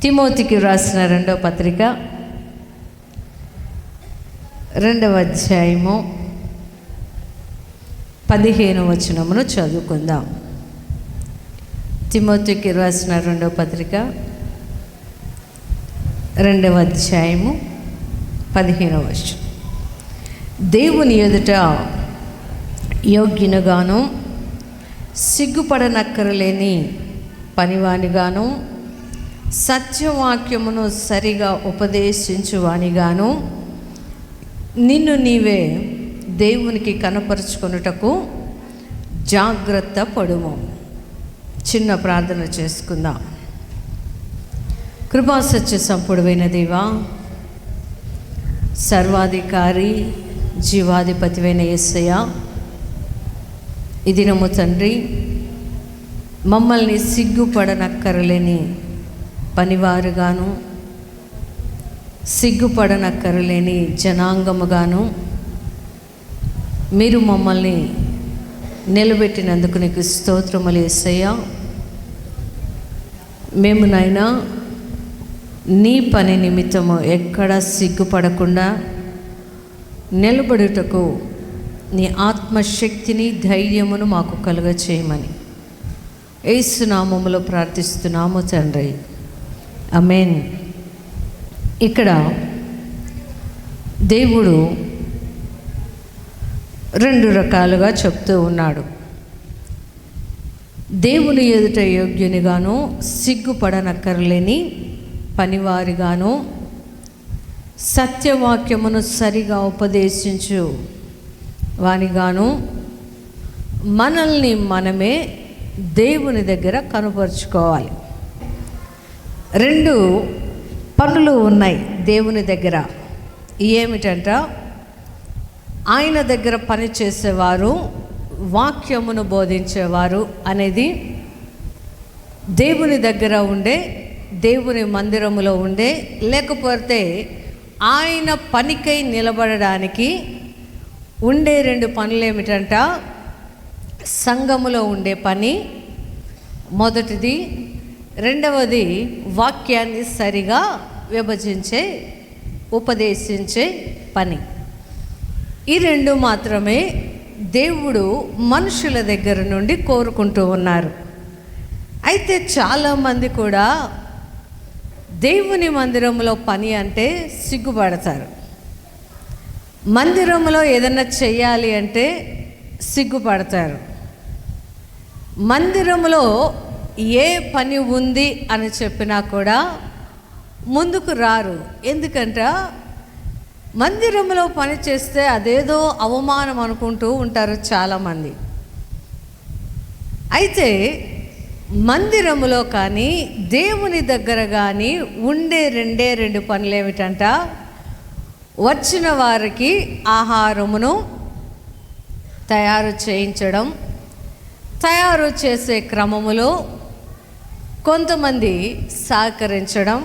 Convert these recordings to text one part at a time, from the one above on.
తిమోతికి రాసిన 2వ పత్రిక 2వ అధ్యాయము 15వ వచనమును చదువుకుందాం. తిమోతికి రాసిన 2వ పత్రిక 2వ అధ్యాయము 15వ వచనం. దేవుని ఎదుట యోగ్యునిగాను సిగ్గుపడనక్కరలేని పనివానిగాను సత్యవాక్యమును సరిగా ఉపదేశించువానిగాను నిన్ను నీవే దేవునికి కనపరుచుకొనుటకు జాగ్రత్త పడుము. చిన్న ప్రార్థన చేసుకుందాం. కృపా సత్య సంపూర్ణమైన దేవా, సర్వాధికారి జీవాధిపతివైన యేసయ్య, ఈ దినము తండ్రి మమ్మల్ని సిగ్గుపడనక్కరలేని పనివారుగాను సిగ్గుపడనక్కరలేని జనాంగముగాను మీరు మమ్మల్ని నిలబెట్టినందుకు నీకు స్తోత్రములు యేసయ్య. మేము నాయనా నీ పని నిమిత్తము ఎక్కడ సిగ్గుపడకుండా నిలబడుటకు నీ ఆత్మశక్తిని ధైర్యమును మాకు కలుగచేయమని యేసు నామములో ప్రార్థిస్తున్నాము తండ్రి, ఆమేన్. ఇక్కడ దేవుడు 2 రకాలుగా చెప్తూ ఉన్నాడు. దేవుని ఎదుట యోగ్యునిగాను సిగ్గుపడనక్కర్లేని పనివారిగాను సత్యవాక్యమును సరిగా ఉపదేశించు వానిగాను మనల్ని మనమే దేవుని దగ్గర కనుపరుచుకోవాలి. 2 పనులు ఉన్నాయి దేవుని దగ్గర. ఏమిటంట? ఆయన దగ్గర పని చేసేవారు, వాక్యమును బోధించేవారు అనేది దేవుని దగ్గర ఉండే, దేవుని మందిరములో ఉండే, లేకపోతే ఆయన పనికై నిలబడడానికి ఉండే 2 పనులు ఏమిటంట? సంఘములో ఉండే పని మొదటిది, 2వది వాక్యాన్ని సరిగా విభజించే ఉపదేశించే పని. ఈ 2 మాత్రమే దేవుడు మనుషుల దగ్గర నుండి కోరుకుంటూ ఉన్నారు. అయితే చాలామంది కూడా దేవుని మందిరంలో పని అంటే సిగ్గుపడతారు. మందిరంలో ఏదన్నా చెయ్యాలి అంటే సిగ్గుపడతారు. మందిరంలో ఏ పని ఉంది అని చెప్పినా కూడా ముందుకు రారు. ఎందుకంటే మందిరంలో పని చేస్తే అదేదో అవమానం అనుకుంటూ ఉంటారు చాలామంది. అయితే మందిరములో కానీ దేవుని దగ్గర కానీ ఉండే 2 పనులు ఏమిటంట? వచ్చిన వారికి ఆహారమును తయారు చేయించడం, తయారు చేసే క్రమములో కొంతమంది సహకరించడం,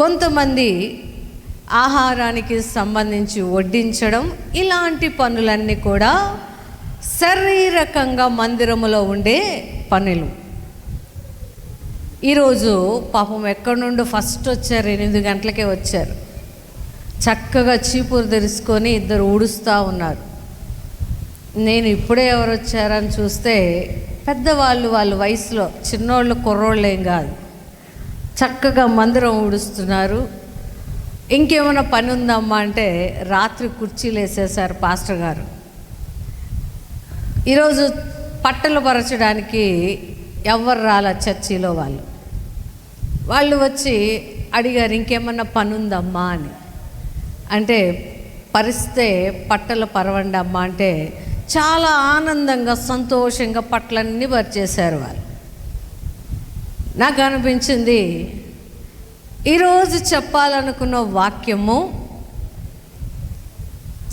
కొంతమంది ఆహారానికి సంబంధించి వడ్డించడం, ఇలాంటి పనులన్నీ కూడా శారీరకంగా మందిరములో ఉండే పనులు. ఈరోజు పాపం ఎక్కడి నుండి ఫస్ట్ వచ్చారు, 8 గంటలకే వచ్చారు. చక్కగా చీపురు తెరుచుకొని 2 ఊడుస్తూ ఉన్నారు. నేను ఇప్పుడే ఎవరు వచ్చారని చూస్తే పెద్దవాళ్ళు, వాళ్ళ వయసులో చిన్నోళ్ళు, కుర్రోళ్ళు ఏం కాదు, చక్కగా మందిరం ఊడుస్తున్నారు. ఇంకేమైనా పని ఉందమ్మా అంటే రాత్రి కుర్చీలు వేసేసారు పాస్టర్ గారు. ఈరోజు పట్టలు పరచడానికి ఎవరు రాలా చర్చిలో వాళ్ళు వచ్చి అడిగారు, ఇంకేమన్నా పని ఉందమ్మా అని. అంటే పరిస్తే పట్టలు పరవండి అమ్మా అంటే చాలా ఆనందంగా సంతోషంగా పట్లన్నీ పరిచేశారు వాళ్ళు. నాకు అనిపించింది, ఈరోజు చెప్పాలనుకున్న వాక్యము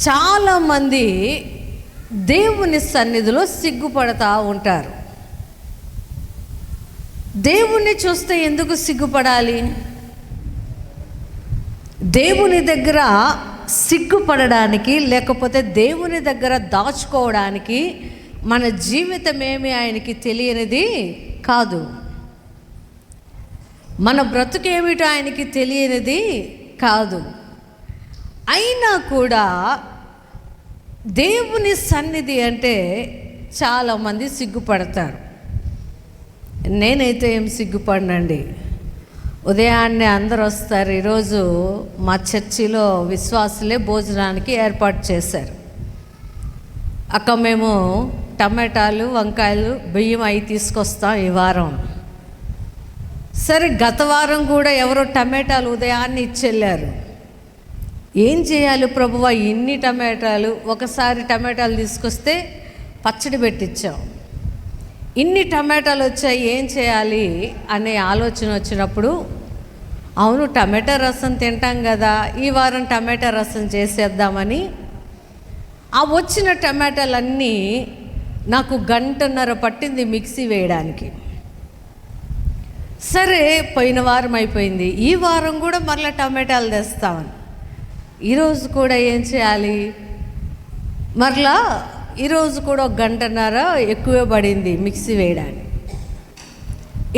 చాలామంది దేవుని సన్నిధిలో సిగ్గుపడతా ఉంటారు. దేవుణ్ణి చూస్తే ఎందుకు సిగ్గుపడాలి? దేవుని దగ్గర సిగ్గుపడడానికి, లేకపోతే దేవుని దగ్గర దాచుకోవడానికి మన జీవితం ఏమి ఆయనకి తెలియనిది కాదు. మన బ్రతుకేమిటో ఆయనకి తెలియనిది కాదు. అయినా కూడా దేవుని సన్నిధి అంటే చాలామంది సిగ్గుపడతారు. నేనైతే ఏం సిగ్గుపడనండి. ఉదయాన్నే అందరు వస్తారు. ఈరోజు మా చర్చిలో విశ్వాసులే భోజనానికి ఏర్పాటు చేశారు. అక్క మేము టమాటాలు, వంకాయలు, బియ్యం అవి తీసుకొస్తాం ఈ వారం. సరే, గత వారం కూడా ఎవరో టమాటాలు ఉదయాన్నే ఇచ్చెళ్ళారు. ఏం చేయాలి ప్రభువా, ఇన్ని టమాటాలు? ఒకసారి టమాటాలు తీసుకొస్తే పచ్చడి పెట్టించాం. ఇన్ని టమాటాలు వచ్చాయి, ఏం చేయాలి అనే ఆలోచన వచ్చినప్పుడు, అవును టమాటా రసం తింటాం కదా, ఈ వారం టమాటా రసం చేసేద్దామని ఆ వచ్చిన టమాటాలన్నీ నాకు 1.5 గంట పట్టింది మిక్సీ వేయడానికి. సరే, పోయిన వారం అయిపోయింది. ఈ వారం కూడా మరలా టమాటాలు తెస్తామని ఈరోజు కూడా ఏం చేయాలి, మరలా ఈరోజు కూడా 1.5 గంట ఎక్కువే పడింది మిక్సీ వేయడానికి.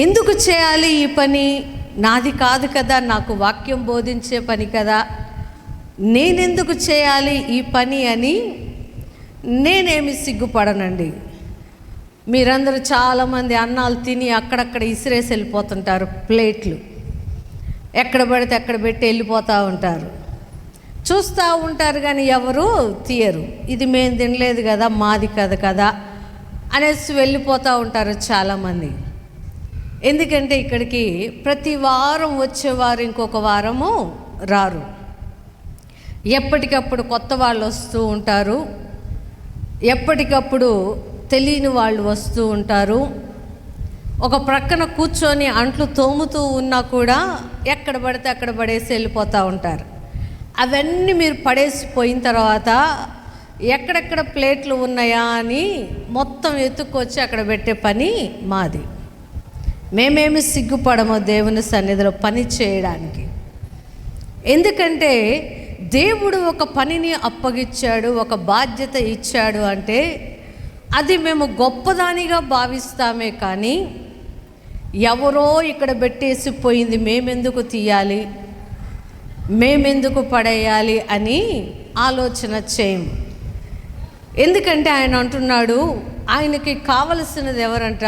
ఎందుకు చేయాలి ఈ పని? నాది కాదు కదా, నాకు వాక్యం బోధించే పని కదా, నేనెందుకు చేయాలి ఈ పని అని నేనేమి సిగ్గుపడనండి. మీరందరూ చాలామంది అన్నాలు తిని అక్కడక్కడ ఇసిరేసి వెళ్ళిపోతుంటారు. ప్లేట్లు ఎక్కడ పడితే అక్కడ పెట్టి వెళ్ళిపోతూ ఉంటారు. చూస్తూ ఉంటారు కానీ ఎవరు తీయరు. ఇది మేము తినలేదు కదా, మాది కదా అనేసి వెళ్ళిపోతూ ఉంటారు చాలామంది. ఎందుకంటే ఇక్కడికి ప్రతి వారం వచ్చేవారు ఇంకొక వారము రారు. ఎప్పటికప్పుడు కొత్త వాళ్ళు వస్తూ ఉంటారు, ఎప్పటికప్పుడు తెలియని వాళ్ళు వస్తూ ఉంటారు. ఒక ప్రక్కన కూర్చొని అంట్లు తోముతూ ఉన్నా కూడా ఎక్కడ పడితే అక్కడ పడేసి వెళ్ళిపోతూ ఉంటారు. అవన్నీ మీరు పడేసిపోయిన తర్వాత ఎక్కడెక్కడ ప్లేట్లు ఉన్నాయా అని మొత్తం ఎత్తుక్కొచ్చి అక్కడ పెట్టే పని మాది. మేమేమి సిగ్గుపడము దేవుని సన్నిధిలో పని చేయడానికి. ఎందుకంటే దేవుడు ఒక పనిని అప్పగిచ్చాడు, ఒక బాధ్యత ఇచ్చాడు అంటే అది మేము గొప్పదానిగా భావిస్తామే కానీ ఎవరో ఇక్కడ పెట్టేసి పోయింది మేమెందుకు తీయాలి, మేమెందుకు పడేయాలి అని ఆలోచన చేయము. ఎందుకంటే ఆయన అంటున్నాడు, ఆయనకి కావలసినది ఎవరంట,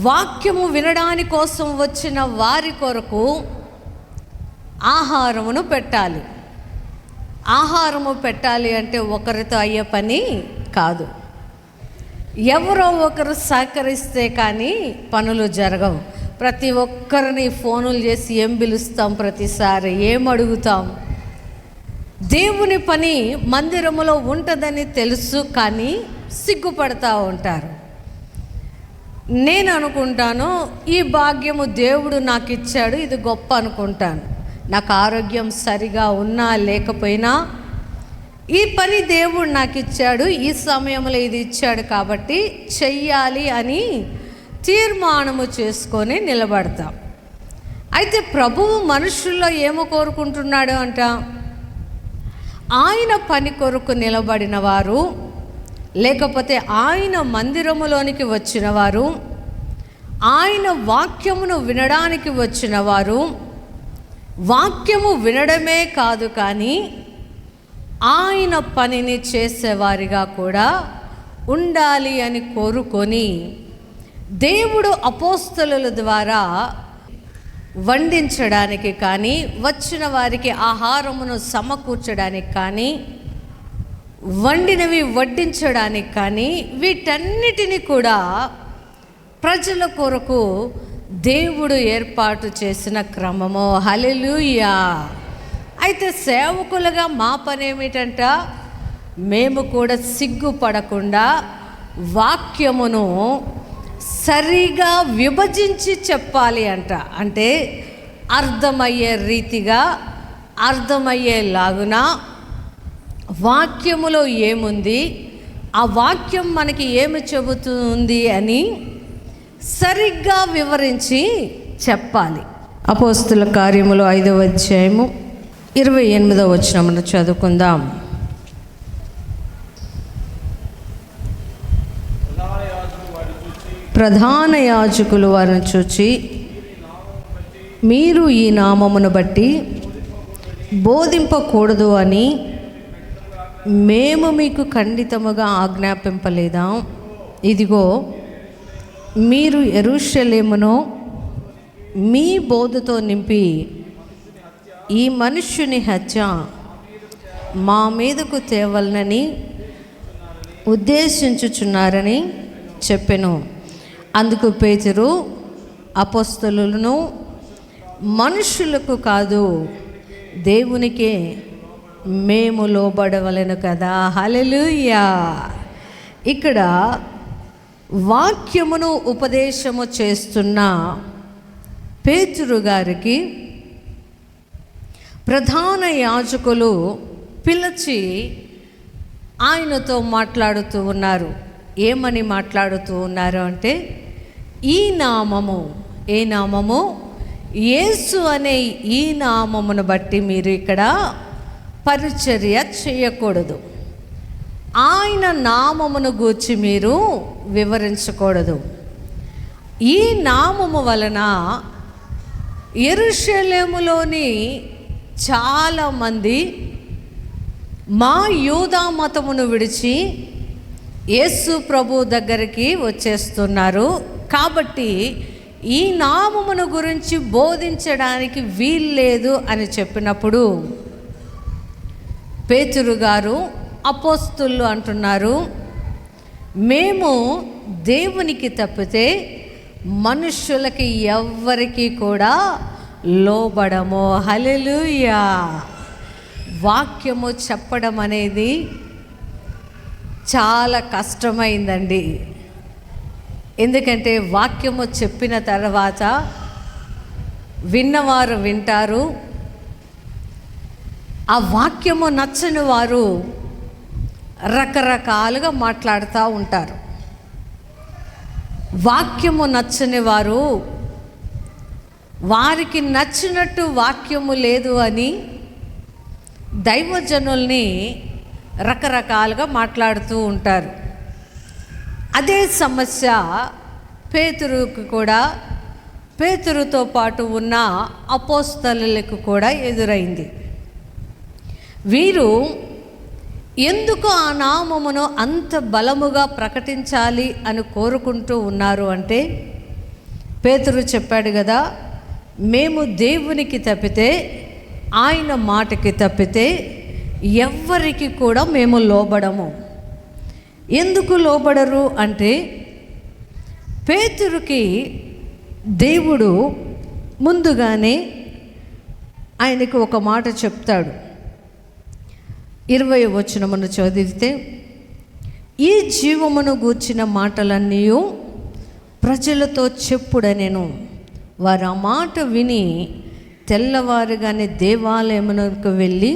వాక్యము వినడాని కోసం వచ్చిన వారి కొరకు ఆహారమును పెట్టాలి. ఆహారము పెట్టాలి అంటే ఒకరితో అయ్యే పని కాదు. ఎవరో ఒకరు సహకరిస్తే కానీ పనులు జరగవు. ప్రతి ఒక్కరిని ఫోనులు చేసి ఏం పిలుస్తాం, ప్రతిసారి ఏం అడుగుతాం. దేవుని పని మందిరములో ఉంటుందని తెలుసు కానీ సిగ్గుపడతా ఉంటారు. నేను అనుకుంటాను ఈ భాగ్యము దేవుడు నాకు ఇచ్చాడు, ఇది గొప్ప అనుకుంటాను. నాకు ఆరోగ్యం సరిగా ఉన్నా లేకపోయినా ఈ పని దేవుడు నాకు ఇచ్చాడు, ఈ సమయంలో ఇది ఇచ్చాడు కాబట్టి చెయ్యాలి అని తీర్మానము చేసుకొని నిలబడతాం. అయితే ప్రభువు మనుషుల్లో ఏమో కోరుకుంటున్నాడు అంట, ఆయన పని కొరకు నిలబడిన వారు, లేకపోతే ఆయన మందిరములోనికి వచ్చిన వారు, ఆయన వాక్యమును వినడానికి వచ్చిన వారు, వాక్యము వినడమే కాదు కానీ ఆయన పనిని చేసేవారిగా కూడా ఉండాలి అని కోరుకొని దేవుడు అపోస్తలుల ద్వారా వండించడానికి కానీ, వచ్చిన వారికి ఆహారమును సమకూర్చడానికి కానీ, వండినవి వడ్డించడానికి కానీ, వీటన్నిటిని కూడా ప్రజల కొరకు దేవుడు ఏర్పాటు చేసిన క్రమము. హల్లెలూయా. అయితే సేవకులుగా మా పని ఏమిటంట, మేము కూడా సిగ్గుపడకుండా వాక్యమును సరిగా విభజించి చెప్పాలి అంట. అంటే అర్థమయ్యే రీతిగా, అర్థమయ్యేలాగున వాక్యములో ఏముంది, ఆ వాక్యం మనకి ఏమి చెబుతుంది అని సరిగ్గా వివరించి చెప్పాలి. అపోస్తుల కార్యములు 5వ అధ్యాయము 28వ వచనమును చదువుకుందాం. ప్రధాన యాజకులు వారిని చూచి, మీరు ఈ నామమును బట్టి బోధింపకూడదు అని మేము మీకు ఖండితముగా ఆజ్ఞాపింపలేదా? ఇదిగో, మీరు యెరూషలేమును మీ బోధతో నింపి ఈ మనుష్యుని హత్య మా మీదకు తేవలనని ఉద్దేశించుచున్నారని చెప్పెను. అందుకు పేతురు అపోస్తలులను, మనుషులకు కాదు దేవునికే మేము లోబడవలెను కదా. హల్లెలూయా. ఇక్కడ వాక్యమును ఉపదేశము చేస్తున్న పేతురు గారికి ప్రధాన యాజకులు పిలిచి ఆయనతో మాట్లాడుతూ ఉన్నారు. ఏమని మాట్లాడుతూ ఉన్నారు అంటే, ఈ నామము, ఏ నామము? యేసు అనే ఈ నామమును బట్టి మీరు ఇక్కడ పరిచర్య చేయకూడదు. ఆయన నామమును గూర్చి మీరు వివరించకూడదు. ఈ నామము వలన యెరూషలేములోని చాలామంది మా యూదా మతమును విడిచి యేసు ప్రభు దగ్గరికి వచ్చేస్తున్నారు. కాబట్టి ఈ నామమును గురించి బోధించడానికి వీల్లేదు అని చెప్పినప్పుడు పేతురు గారు, అపోస్తలులు అంటున్నారు, మేము దేవునికి తప్పితే మనుష్యులకి ఎవ్వరికి కూడా లోబడము. హల్లెలూయా. వాక్యము చెప్పడం అనేది చాలా కష్టమైందండి. ఎందుకంటే వాక్యము చెప్పిన తర్వాత విన్నవారు వింటారు, ఆ వాక్యము నచ్చని వారు రకరకాలుగా మాట్లాడుతూ ఉంటారు. వాక్యము నచ్చని వారు వారికి నచ్చినట్టు వాక్యము లేదు అని దైవజనుల్ని రకరకాలుగా మాట్లాడుతూ ఉంటారు. అదే సమస్య పేతురుకు కూడా, పేతురుతో పాటు ఉన్న అపోస్తలులకు కూడా ఎదురైంది. వీరు ఎందుకు ఆ నామమును అంత బలముగా ప్రకటించాలి అని కోరుకుంటూ ఉన్నారు అంటే, పేతురు చెప్పాడు కదా, మేము దేవునికి తప్పితే, ఆయన మాటకి తప్పితే ఎవ్వరికి కూడా మేము లోబడము. ఎందుకు లోబడరు అంటే, పేతురుకి దేవుడు ముందుగానే ఆయనకు ఒక మాట చెప్తాడు. 20వ వచనమును చదివితే, ఈ జీవమును గూర్చిన మాటలన్నీ ప్రజలతో చెప్పుడనెను. వారు ఆ మాట విని తెల్లవారుగానే దేవాలయమునకు వెళ్ళి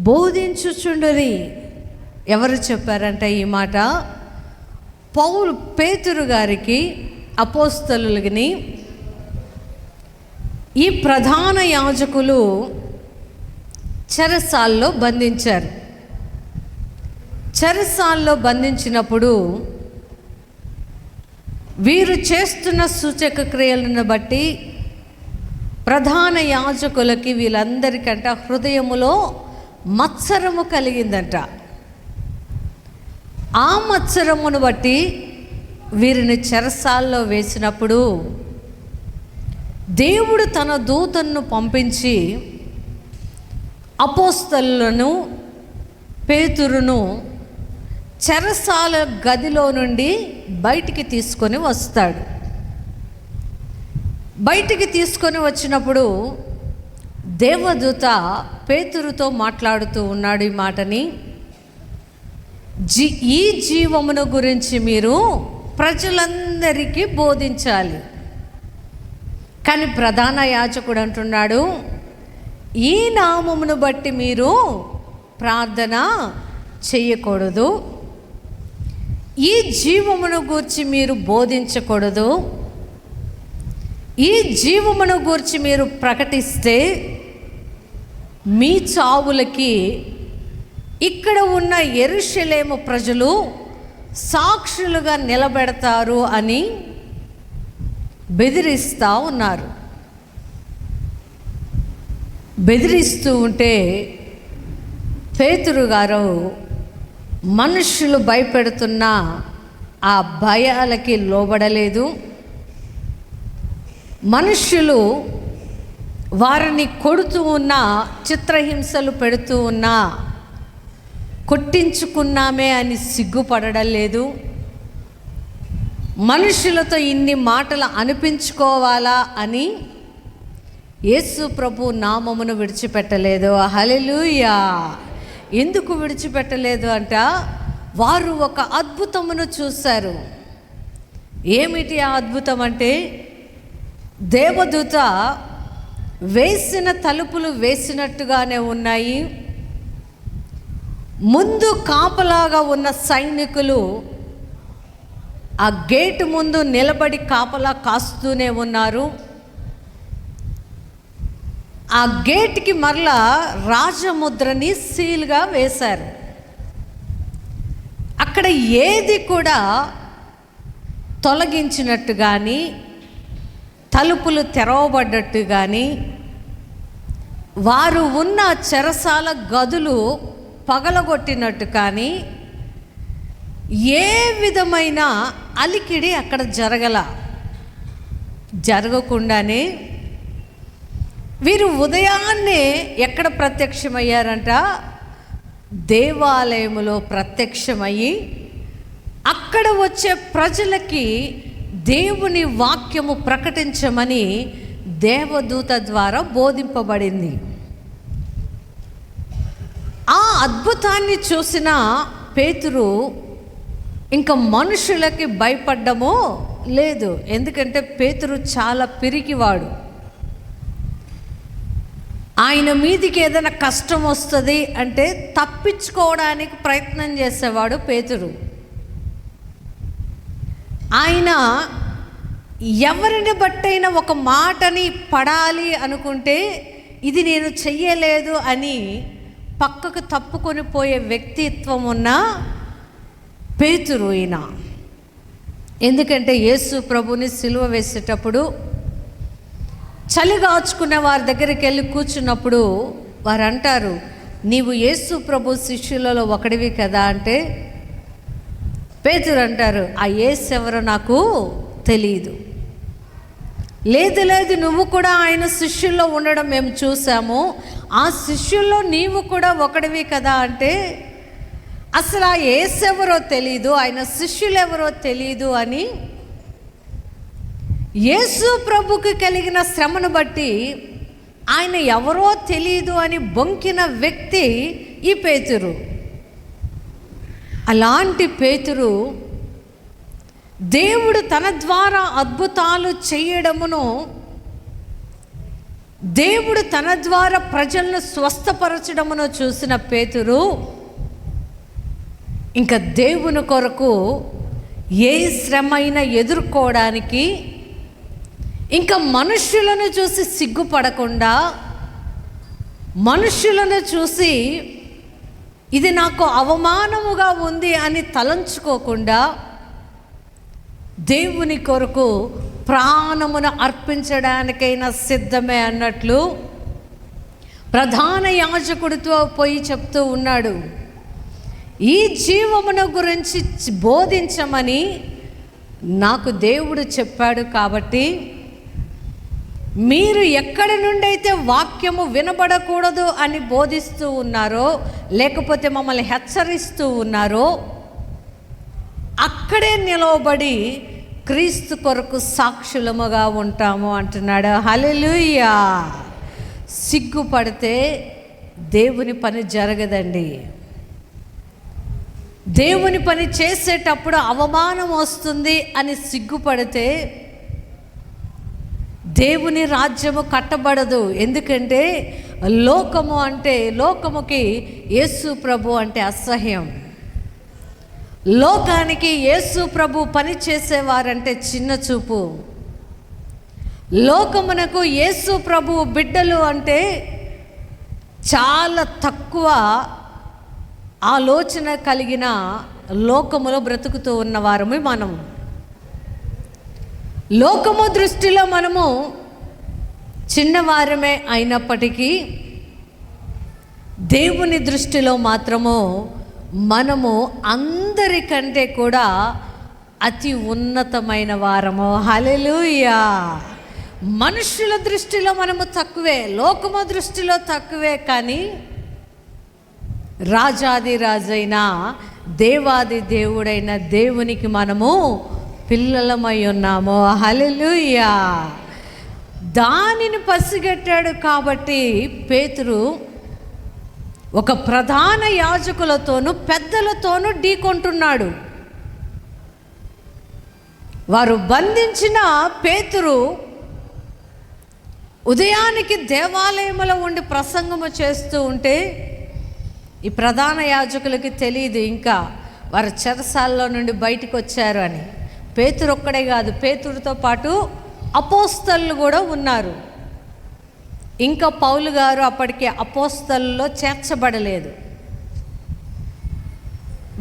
బోధించుచుండరి. ఎవరు చెప్పారంట ఈ మాట? పేతురు గారికి, అపోస్తలులని ఈ ప్రధాన యాజకులు చెరసాల్లో బంధించారు. చెరసాల్లో బంధించినప్పుడు వీరు చేస్తున్న సూచక క్రియలను బట్టి ప్రధాన యాజకులకి వీళ్ళందరికంట హృదయములో మత్సరము కలిగిందంట. ఆ మత్సరమును బట్టి వీరిని చెరసాల్లో వేసినప్పుడు దేవుడు తన దూతను పంపించి అపోస్తలులను, పేతురును చెరసాల గదిలో నుండి బయటికి తీసుకొని వస్తాడు. బయటికి తీసుకొని వచ్చినప్పుడు దేవదూత పేతురుతో మాట్లాడుతూ ఉన్నాడు ఈ మాటని, ఈ జీవమును గురించి మీరు ప్రజలందరికీ బోధించాలి. కానీ ప్రధాన యాజకుడు అంటున్నాడు, ఈ నామమును బట్టి మీరు ప్రార్థన చేయకూడదు, ఈ జీవమును గూర్చి మీరు బోధించకూడదు, ఈ జీవమును గూర్చి మీరు ప్రకటిస్తే మీ చావులకి ఇక్కడ ఉన్న యెరూషలేము ప్రజలు సాక్షులుగా నిలబెడతారు అని బెదిరిస్తూ ఉన్నారు. బెదిరిస్తూ ఉంటే పేతురు గారు మనుషులు భయపెడుతున్న ఆ భయాలకి లోబడలేదు. మనుషులు వారిని కొడుతూ ఉన్నా, చిత్రహింసలు పెడుతూ ఉన్నా కొట్టించుకున్నామే అని సిగ్గుపడడం లేదు. మనుషులతో ఇన్ని మాటలు అనిపించుకోవాలా అని యేసు ప్రభు నామమును విడిచిపెట్టలేదు. హల్లెలూయా. ఎందుకు విడిచిపెట్టలేదు అంట, వారు ఒక అద్భుతమును చూశారు. ఏమిటి ఆ అద్భుతం అంటే, దేవదూత వేసిన తలుపులు వేసినట్టుగానే ఉన్నాయి. ముందు కాపలాగా ఉన్న సైనికులు ఆ గేటు ముందు నిలబడి కాపలా కాస్తూనే ఉన్నారు. ఆ గేట్కి మరలా రాజముద్రని సీల్గా వేశారు. అక్కడ ఏది కూడా తొలగించినట్టు కానీ, తలుపులు తెరవబడ్డట్టు కానీ, వారు ఉన్న చెరసాల గదులు పగలగొట్టినట్టు కానీ ఏ విధమైన అలికిడి అక్కడ జరగకుండానే వీరు ఉదయాన్నే ఎక్కడ ప్రత్యక్షమయ్యారంట, దేవాలయములో ప్రత్యక్షమయ్యి అక్కడ వచ్చే ప్రజలకి దేవుని వాక్యము ప్రకటించమని దేవదూత ద్వారా బోధింపబడింది. ఆ అద్భుతాన్ని చూసిన పేతురు ఇంకా మనుషులకి భయపడ్డమో లేదు. ఎందుకంటే పేతురు చాలా పిరికివాడు. ఆయన మీదికి ఏదైనా కష్టం వస్తుంది అంటే తప్పించుకోవడానికి ప్రయత్నం చేసేవాడు పేతురు. ఆయన ఎవరిని బట్టైనా ఒక మాటని పడాలి అనుకుంటే ఇది నేను చెయ్యలేదు అని పక్కకు తప్పుకొని పోయే వ్యక్తిత్వం ఉన్న పేతురు ఈయన. ఎందుకంటే యేసు ప్రభుని సిలువ వేసేటప్పుడు చలిగాచుకున్న వారి దగ్గరికి వెళ్ళి కూర్చున్నప్పుడు వారు అంటారు, నీవు యేసు ప్రభు శిష్యులలో ఒకడివి కదా అంటే పేతురు అంటారు, ఆ యేసు ఎవరో నాకు తెలియదు. లేదు నువ్వు కూడా ఆయన శిష్యుల్లో ఉండడం మేము చూసాము, ఆ శిష్యుల్లో నీవు కూడా ఒకడివి కదా అంటే అసలు ఆ యేసు ఎవరో తెలీదు, ఆయన శిష్యులు ఎవరో తెలీదు అని యేసు ప్రభుకి కలిగిన శ్రమను బట్టి ఆయన ఎవరో తెలియదు అని బొంకిన వ్యక్తి ఈ పేతురు. అలాంటి పేతురు దేవుడు తన ద్వారా అద్భుతాలు చేయడమును, దేవుడు తన ద్వారా ప్రజలను స్వస్థపరచడమును చూసిన పేతురు ఇంకా దేవుని కొరకు ఏ శ్రమ అయినా ఎదుర్కోవడానికి, ఇంకా మనుష్యులను చూసి సిగ్గుపడకుండా, మనుష్యులను చూసి ఇది నాకు అవమానముగా ఉంది అని తలంచుకోకుండా దేవుని కొరకు ప్రాణమును అర్పించడానికైనా సిద్ధమే అన్నట్లు ప్రధాన యాజకుడితో పోయి చెప్తూ ఉన్నాడు, ఈ జీవమును గురించి బోధించమని నాకు దేవుడు చెప్పాడు. కాబట్టి మీరు ఎక్కడి నుండి అయితే వాక్యము వినబడకూడదు అని బోధిస్తూ ఉన్నారో, లేకపోతే మమ్మల్ని హెచ్చరిస్తూ ఉన్నారో, అక్కడే నిలవబడి క్రీస్తు కొరకు సాక్షులముగా ఉంటాము అంటున్నాడు. హల్లెలూయా. సిగ్గుపడితే దేవుని పని జరగదండి. దేవుని పని చేసేటప్పుడు అవమానం వస్తుంది అని సిగ్గుపడితే దేవుని రాజ్యము కట్టబడదు. ఎందుకంటే లోకముకి యేసు ప్రభు అంటే అసహ్యం. లోకానికి యేసు ప్రభు పని చేసేవారంటే చిన్న చూపు. లోకమునకు యేసు ప్రభు బిడ్డలు అంటే చాలా తక్కువ ఆలోచన కలిగిన లోకములో బ్రతుకుతూ ఉన్నవారము మనం. లోకము దృష్టిలో మనము చిన్నవారమే అయినప్పటికీ దేవుని దృష్టిలో మాత్రము మనము అందరికంటే కూడా అతి ఉన్నతమైన వారము. హల్లెలూయా. మనుషుల దృష్టిలో మనము తక్కువే, లోకము దృష్టిలో తక్కువే, కానీ రాజాది రాజైన దేవాది దేవుడైన దేవునికి మనము పిల్లలమై ఉన్నాము. హల్లెలూయా. దానిని పసిగట్టాడు కాబట్టి పేతురు ఒక ప్రధాన యాజకులతోనూ పెద్దలతోనూ ఢీకొంటున్నాడు. వారు బంధించిన పేతురు ఉదయానికి దేవాలయంలో ఉండి ప్రసంగము చేస్తూ ఉంటే ఈ ప్రధాన యాజకులకి తెలియదు ఇంకా వారు చెరసాలలో నుండి బయటకు వచ్చారు అని. పేతురు ఒక్కడే కాదు, పేతురుతో పాటు అపోస్తలు కూడా ఉన్నారు. ఇంకా పౌలు గారు అప్పటికి అపోస్తలలో చేర్చబడలేదు.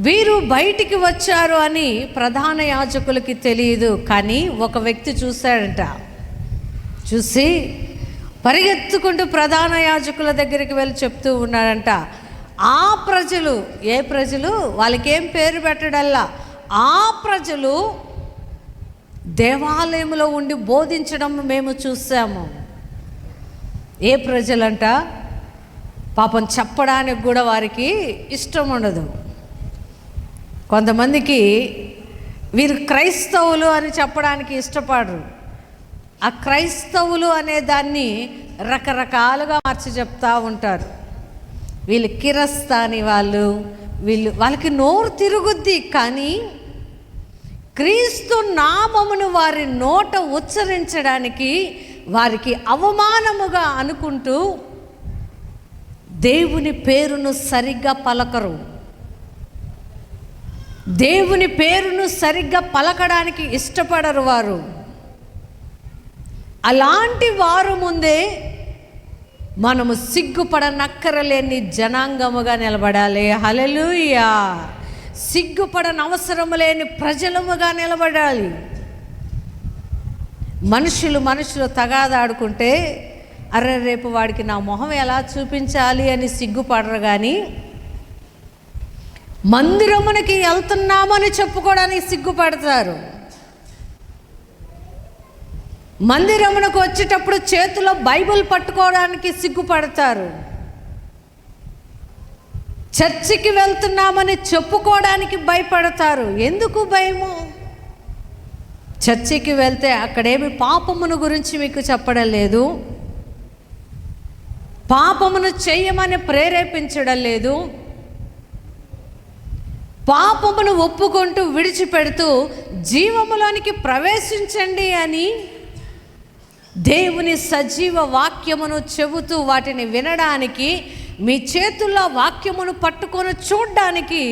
వీరు బయటికి వచ్చారు అని ప్రధాన యాజకులకి తెలియదు. కానీ ఒక వ్యక్తి చూశాడంట. చూసి పరిగెత్తుకుంటూ ప్రధాన యాజకుల దగ్గరికి వెళ్ళి చెప్తూ ఉన్నాడంట, ఆ ప్రజలు, ఏ ప్రజలు, వాళ్ళకి ఏం పేరు పెట్టడల్లా, ఆ ప్రజలు దేవాలయంలో ఉండి బోధించడం మేము చూసాము. ఏ ప్రజలంట? పాపం చెప్పడానికి కూడా వారికి ఇష్టం ఉండదు. కొంతమందికి వీరు క్రైస్తవులు అని చెప్పడానికి ఇష్టపడరు. ఆ క్రైస్తవులు అనే దాన్ని రకరకాలుగా మార్చి చెప్తూ ఉంటారు. వీళ్ళు కిరస్తాని వాళ్ళకి నోరు తిరుగుద్ది, కానీ క్రీస్తు నామమును వారి నోట ఉచ్చరించడానికి వారికి అవమానముగా అనుకుంటూ దేవుని పేరును సరిగ్గా పలకరు. దేవుని పేరును సరిగ్గా పలకడానికి ఇష్టపడరు వారు. అలాంటి వారు ముందే మనము సిగ్గుపడనక్కరలేని జనాంగముగా నిలబడాలి. హల్లెలూయా. సిగ్గుపడనవసరము లేని ప్రజలముగా నిలబడాలి. మనుషులు తగాదాడుకుంటే అరే రేపు వాడికి నా మొహం ఎలా చూపించాలి అని సిగ్గుపడరు, కానీ మందిరమునికి వెళ్తున్నామని చెప్పుకోవడానికి సిగ్గుపడతారు. మందిరమునకు వచ్చేటప్పుడు చేతిలో బైబిల్ పట్టుకోవడానికి సిగ్గుపడతారు. చర్చికి వెళ్తున్నామని చెప్పుకోవడానికి భయపడతారు. ఎందుకు భయము? చర్చికి వెళ్తే అక్కడేమి పాపమును గురించి మీకు చెప్పడం లేదు, పాపమును చేయమని ప్రేరేపించడం లేదు. పాపమును ఒప్పుకుంటూ విడిచిపెడుతూ జీవములోనికి ప్రవేశించండి అని దేవుని సజీవ వాక్యమును చెబుతూ వాటిని వినడానికి, మీ చేతుల్లో వాక్యమును పట్టుకొని చూడడానికి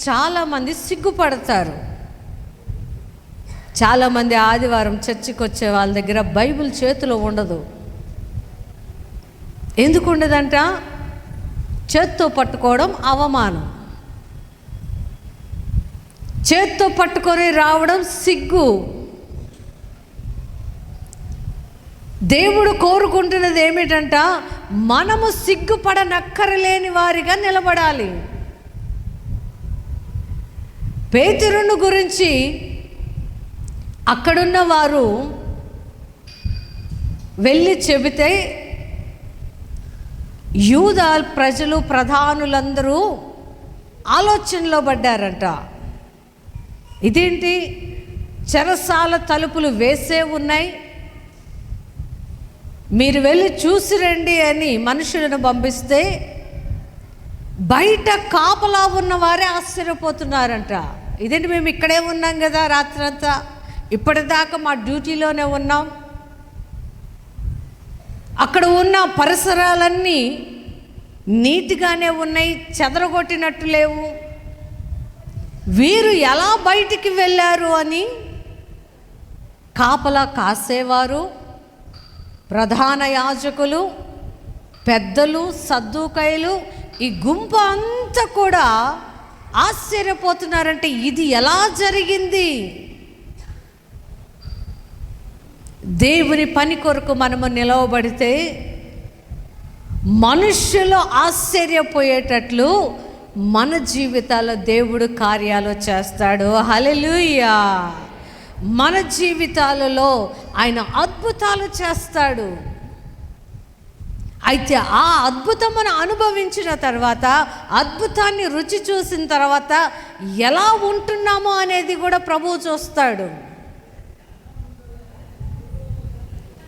చాలామంది సిగ్గుపడతారు. చాలామంది ఆదివారం చర్చికి వచ్చే వాళ్ళ దగ్గర బైబిల్ చేతిలో ఉండదు. ఎందుకు ఉండదంట? చేత్తో పట్టుకోవడం అవమానం, చేత్తో పట్టుకొని రావడం సిగ్గు. దేవుడు కోరుకుంటున్నది ఏమిటంట? మనము సిగ్గుపడనక్కరలేని వారిగా నిలబడాలి. పేతురును గురించి అక్కడున్న వారు వెళ్ళి చెబితే యూదా ప్రజలు, ప్రధానులందరూ ఆలోచనలో పడ్డారంట. ఇదేంటి, చెరసాల తలుపులు వేసే ఉన్నాయి, మీరు వెళ్ళి చూసి రండి అని మనుషులను పంపిస్తే బయట కాపలా ఉన్నవారే ఆశ్చర్యపోతున్నారంట. ఇదేంటి, మేము ఇక్కడే ఉన్నాం కదా రాత్రంతా, ఇప్పటిదాకా మా డ్యూటీలోనే ఉన్నాం, అక్కడ ఉన్న పరిసరాలన్నీ నీట్గానే ఉన్నాయి, చెదరగొట్టినట్టు లేవు, వీరు ఎలా బయటికి వెళ్ళారు అని కాపలా కాసేవారు, ప్రధాన యాజకులు, పెద్దలు, సద్దూకైలు, ఈ గుంపు అంతా కూడా ఆశ్చర్యపోతున్నారంటే ఇది ఎలా జరిగింది? దేవుని పని కొరకు మనము నిలవబడితే మనుష్యులు ఆశ్చర్యపోయేటట్లు మన జీవితాల్లో దేవుడు కార్యాలు చేస్తాడు. హల్లెలూయా. మన జీవితాలలో ఆయన అద్భుతాలు చేస్తాడు. అయితే ఆ అద్భుతమును అనుభవించిన తర్వాత, అద్భుతాన్ని రుచి చూసిన తర్వాత ఎలా ఉంటున్నామో అనేది కూడా ప్రభువు చూస్తాడు.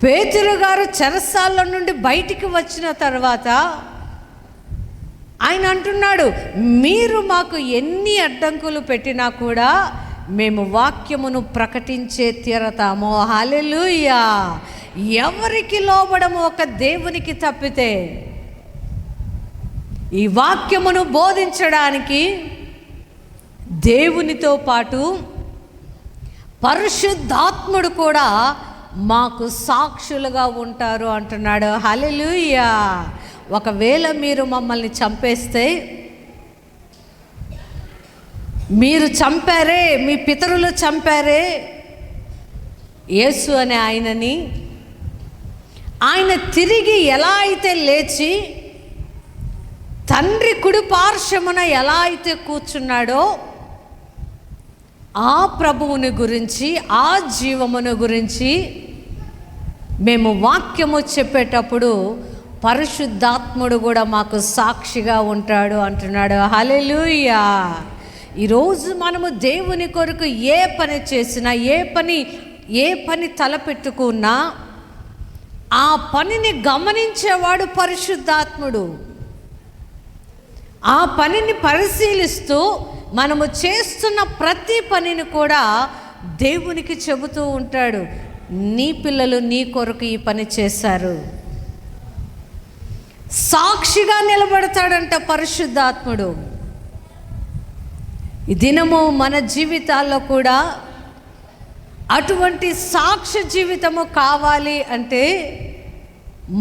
పేతురు గారు చెరసాల నుండి బయటికి వచ్చిన తర్వాత ఆయన అంటున్నాడు, మీరు మాకు ఎన్ని అడ్డంకులు పెట్టినా కూడా మేము వాక్యమును ప్రకటించే తీరతాము. హల్లెలూయా. ఎవరికి లోబడము? ఒక దేవునికి తప్పితే. ఈ వాక్యమును బోధించడానికి దేవునితో పాటు పరిశుద్ధాత్ముడు కూడా మాకు సాక్షులుగా ఉంటారు అంటున్నాడు. హల్లెలూయా. ఒకవేళ మీరు మమ్మల్ని చంపేస్తే, మీరు చంపారే, మీ పితరులు చంపారే యేసు అనే ఆయనని, ఆయన తిరిగి ఎలా అయితే లేచి తండ్రి కుడి పార్శ్వమున ఎలా అయితే కూర్చున్నాడో, ఆ ప్రభువుని గురించి, ఆ జీవమును గురించి మేము వాక్యము చెప్పేటప్పుడు పరిశుద్ధాత్ముడు కూడా మాకు సాక్షిగా ఉంటాడు అంటున్నాడు. హల్లెలూయా. ఈరోజు మనము దేవుని కొరకు ఏ పని చేసినా, ఏ పని తలపెట్టుకున్నా ఆ పనిని గమనించేవాడు పరిశుద్ధాత్ముడు. ఆ పనిని పరిశీలిస్తూ మనము చేస్తున్న ప్రతి పనిని కూడా దేవునికి చెబుతూ ఉంటాడు. నీ పిల్లలు నీ కొరకు ఈ పని చేశారు. సాక్షిగా నిలబడతాడంట పరిశుద్ధాత్ముడు. ఈ దినము మన జీవితాల్లో కూడా అటువంటి సాక్ష్య జీవితము కావాలి అంటే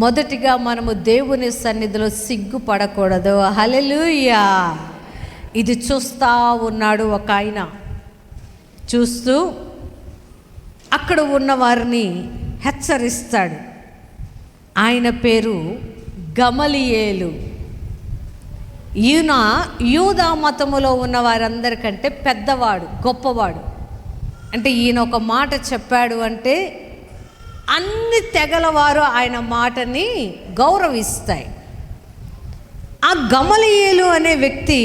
మొదటిగా మనము దేవుని సన్నిధిలో సిగ్గుపడకూడదు. హల్లెలూయా. ఇది చూస్తూ ఉన్నాడు ఒక ఆయన. చూస్తూ అక్కడ ఉన్న వారిని హెచ్చరిస్తాడు. ఆయన పేరు గమలీయేలు. ఈయన యూదా మతములో ఉన్న వారందరికంటే పెద్దవాడు, గొప్పవాడు. అంటే ఈయన ఒక మాట చెప్పాడు అంటే అన్ని తెగలవారు ఆయన మాటని గౌరవిస్తాయి. ఆ గమలీయేలు అనే వ్యక్తి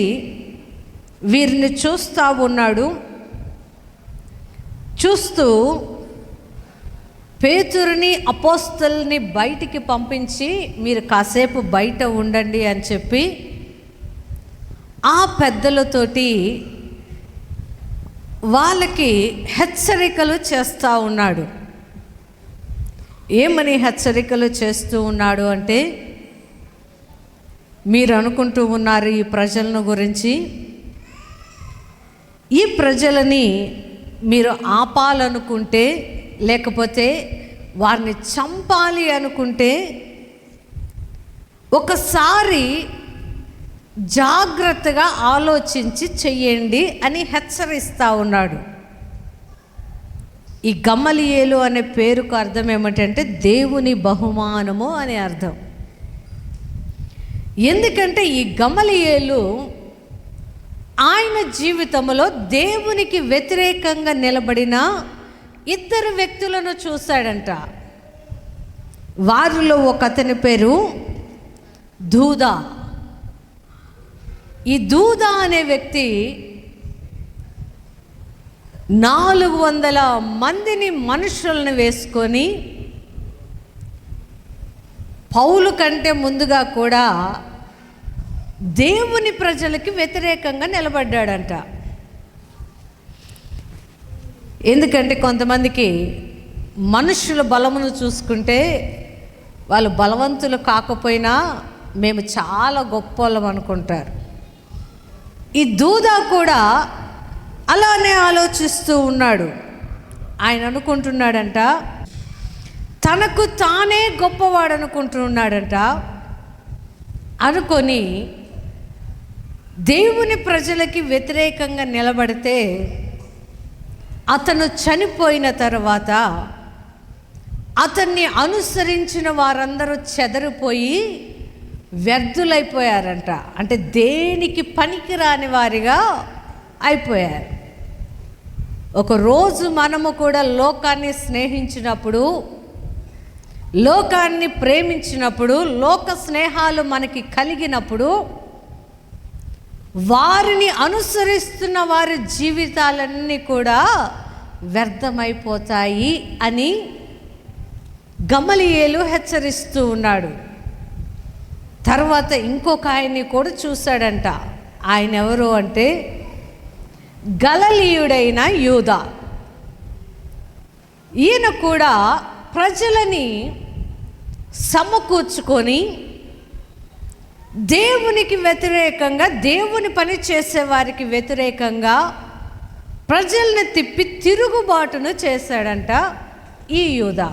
వీరిని చూస్తూ ఉన్నాడు. చూస్తూ పేతురుని, అపోస్తలుని బయటికి పంపించి మీరు కాసేపు బయట ఉండండి అని చెప్పి ఆ పెద్దలతోటి వాళ్ళకి హెచ్చరికలు చేస్తూ ఉన్నాడు. ఏమని హెచ్చరికలు చేస్తూ ఉన్నాడు అంటే, మీరు అనుకుంటూ ఉన్నారు ఈ ప్రజలను గురించి, ఈ ప్రజలని మీరు ఆపాలనుకుంటే, లేకపోతే వారిని చంపాలి అనుకుంటే ఒకసారి జాగ్రత్తగా ఆలోచించి చెయ్యండి అని హెచ్చరిస్తూ ఉన్నాడు. ఈ గమలీయేలు అనే పేరుకు అర్థం ఏమిటంటే దేవుని బహుమానము అని అర్థం. ఎందుకంటే ఈ గమలీయేలు ఆయన జీవితంలో దేవునికి వ్యతిరేకంగా నిలబడిన ఇద్దరు వ్యక్తులను చూశాడంట. వారిలో ఒక అతని పేరు దూదా. ఈ దూదా అనే వ్యక్తి 400 మందిని మనుషులను వేసుకొని పౌలు కంటే ముందుగా కూడా దేవుని ప్రజలకి వ్యతిరేకంగా నిలబడ్డాడంట. ఎందుకంటే కొంతమందికి మనుషుల బలమును చూసుకుంటే వాళ్ళు బలవంతులు కాకపోయినా మేము చాలా గొప్పవాళ్ళం అనుకుంటారు. ఈ దూదా కూడా అలానే ఆలోచిస్తూ ఉన్నాడు. ఆయన అనుకుంటున్నాడంట, తనకు తానే గొప్పవాడు అనుకుంటున్నాడంట. అనుకొని దేవుని ప్రజలకి వ్యతిరేకంగా నిలబడితే అతను చనిపోయిన తర్వాత అతన్ని అనుసరించిన వారందరూ చెదరిపోయి వ్యర్థులైపోయారంట. అంటే దేనికి పనికిరాని వారిగా అయిపోయారు. ఒకరోజు మనము కూడా లోకాన్ని స్నేహించినప్పుడు, లోకాన్ని ప్రేమించినప్పుడు, లోక స్నేహాలు మనకి కలిగినప్పుడు వారిని అనుసరిస్తున్న వారి జీవితాలన్నీ కూడా వ్యర్థమైపోతాయి అని గమలీయేలు హెచ్చరిస్తూ ఉన్నాడు. తర్వాత ఇంకొక ఆయన్ని కూడా చూశాడంట. ఆయన ఎవరు అంటే గలిలయుడైన యూదా. ఈయన కూడా ప్రజలని సమకూర్చుకొని దేవునికి వ్యతిరేకంగా, దేవుని పని చేసే వారికి వ్యతిరేకంగా ప్రజల్ని తిప్పి తిరుగుబాటును చేశాడంట ఈ యూదా.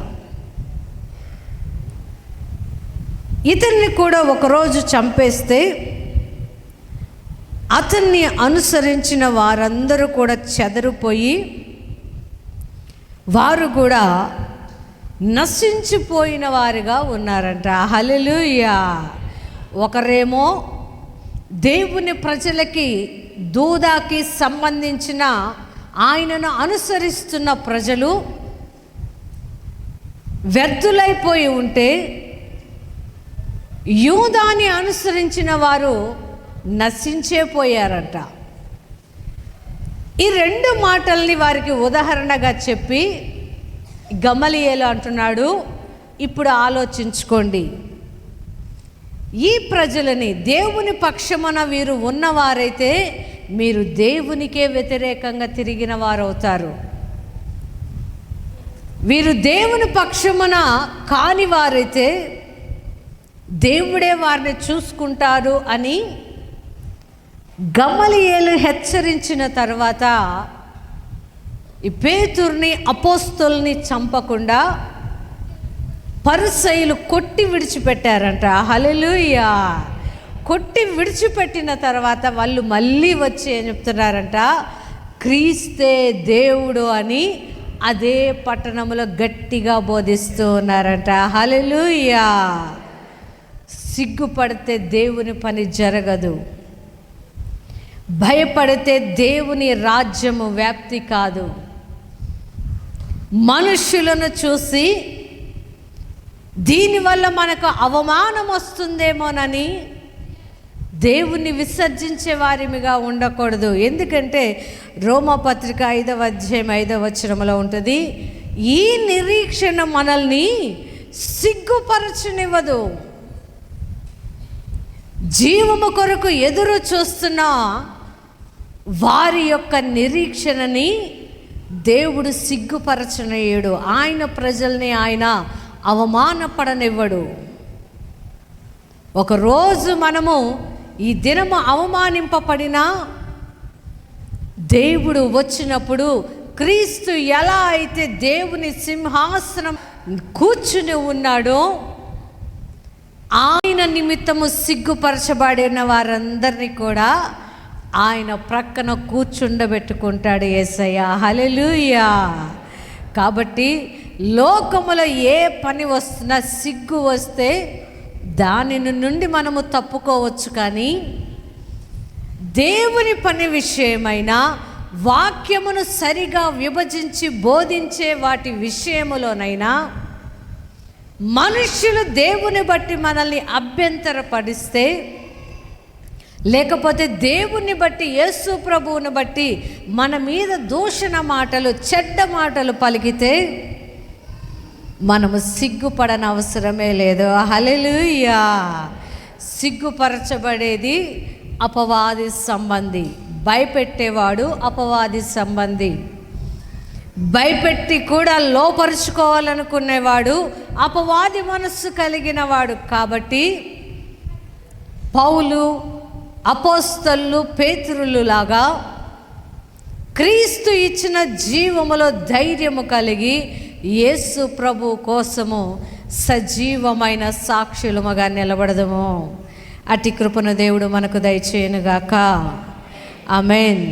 ఇతన్ని కూడా ఒకరోజు చంపేస్తే అతన్ని అనుసరించిన వారందరూ కూడా చెదరిపోయి వారు కూడా నశించిపోయిన వారిగా ఉన్నారంట. హల్లెలూయా. ఒకరేమో దేవుని ప్రజలకి, దూదాకి సంబంధించిన ఆయనను అనుసరిస్తున్న ప్రజలు వ్యర్థులైపోయి ఉంటే, యూదాని అనుసరించిన వారు నశించే పోయారంట. ఈ రెండు మాటల్ని వారికి ఉదాహరణగా చెప్పి గమలీయేలు అంటున్నాడు, ఇప్పుడు ఆలోచించుకోండి, ఈ ప్రజలని దేవుని పక్షమున వీరు ఉన్నవారైతే మీరు దేవునికే వ్యతిరేకంగా తిరిగిన వారు అవుతారు. వీరు దేవుని పక్షమున కాని వారైతే దేవుడే వారిని చూసుకుంటారు అని గమలీయేలు హెచ్చరించిన తర్వాత ఈ పేతురుని, అపోస్తలుని చంపకుండా పరిసయ్యులు కొట్టి విడిచిపెట్టారంట. హల్లెలూయా. కొట్టి విడిచిపెట్టిన తర్వాత వాళ్ళు మళ్ళీ వచ్చి ఏం చెప్తున్నారంట, క్రీస్తే దేవుడు అని అదే పట్టణంలో గట్టిగా బోధిస్తూ ఉన్నారంట. హల్లెలూయా. సిగ్గుపడితే దేవుని పని జరగదు. భయపడితే దేవుని రాజ్యము వ్యాప్తి కాదు. మనుషులను చూసి దీనివల్ల మనకు అవమానం వస్తుందేమోనని దేవుణ్ణి విసర్జించే వారిగా ఉండకూడదు. ఎందుకంటే రోమాపత్రిక 5వ అధ్యాయం 5వ వచనంలో ఉంటుంది, ఈ నిరీక్షణ మనల్ని సిగ్గుపరచనివ్వదు. జీవము కొరకు ఎదురు చూస్తున్న వారి యొక్క నిరీక్షణని దేవుడు సిగ్గుపరచనీయుడు. ఆయన ప్రజల్ని ఆయన అవమానపడనివ్వడు. ఒకరోజు మనము ఈ దినము అవమానింపబడినా దేవుడు వచ్చినప్పుడు, క్రీస్తు ఎలా అయితే దేవుని సింహాసనం కూర్చుని ఉన్నాడో ఆయన నిమిత్తము సిగ్గుపరచబడిన వారందరినీ కూడా ఆయన ప్రక్కన కూర్చుండబెట్టుకుంటాడు యేసయ్య. హల్లెలూయా. కాబట్టి లోకములో ఏ పని వస్తున్నా సిగ్గు వస్తే దాని నుండి మనము తప్పుకోవచ్చు, కానీ దేవుని పని విషయమైనా, వాక్యమును సరిగా విభజించి బోధించే వాటి విషయములోనైనా మనుష్యులు దేవుని బట్టి మనల్ని అభ్యంతరపడిస్తే, లేకపోతే దేవుని బట్టి, యేసు ప్రభువుని బట్టి మన మీద దూషణ మాటలు, చెడ్డ మాటలు పలికితే మనము సిగ్గుపడని అవసరమే లేదు. హల్లెలూయా. సిగ్గుపరచబడేది అపవాది సంబంధి, భయపెట్టేవాడు అపవాది సంబంధి. భయపెట్టి కూడా లోపరుచుకోవాలనుకునేవాడు అపవాది మనస్సు కలిగిన వాడు. కాబట్టి పౌలు, అపోస్తలు, పేతురులు లాగా క్రీస్తు ఇచ్చిన జీవములో ధైర్యము కలిగి యేసు ప్రభు కోసము సజీవమైన సాక్షులముగా నిలబడదము. అట్టి కృపను దేవుడు మనకు దయచేయునుగాక. ఆమేన్.